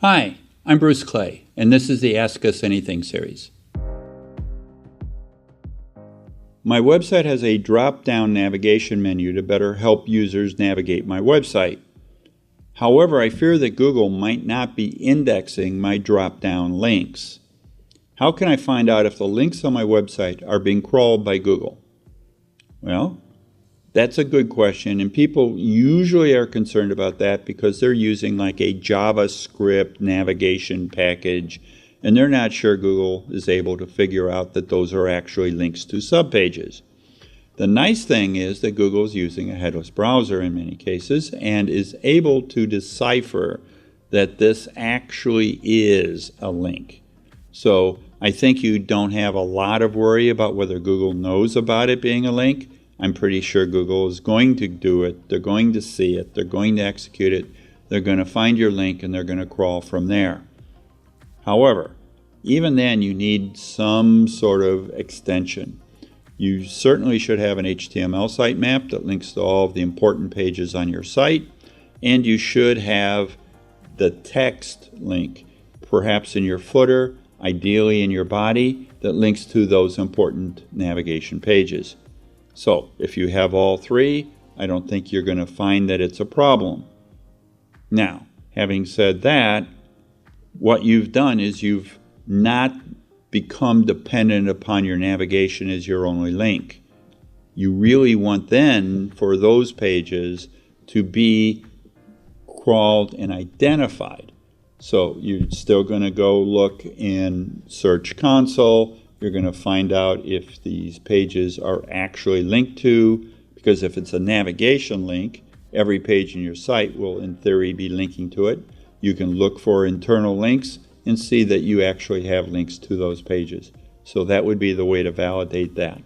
Hi, I'm Bruce Clay, and this is the Ask Us Anything series. My website has a drop-down navigation menu to better help users navigate my website. However, I fear that Google might not be indexing my drop-down links. How can I find out if the links on my website are being crawled by Google? Well, that's a good question, and people usually are concerned about that because they're using like a JavaScript navigation package, and they're not sure Google is able to figure out that those are actually links to subpages. The nice thing is that Google is using a headless browser in many cases and is able to decipher that this actually is a link. So I think you don't have a lot of worry about whether Google knows about it being a link. I'm pretty sure Google is going to do it. They're going to see it. They're going to execute it. They're going to find your link and they're going to crawl from there. However, even then you need some sort of extension. You certainly should have an HTML sitemap that links to all of the important pages on your site, and you should have the text link, perhaps in your footer, ideally in your body, that links to those important navigation pages. So if you have all three, I don't think you're going to find that it's a problem. Now, having said that, what you've done is you've not become dependent upon your navigation as your only link. You really want then for those pages to be crawled and identified. So you're still going to go look in Search Console. You're going to find out if these pages are actually linked to, because if it's a navigation link, every page in your site will in theory be linking to it. You can look for internal links and see that you actually have links to those pages. So that would be the way to validate that.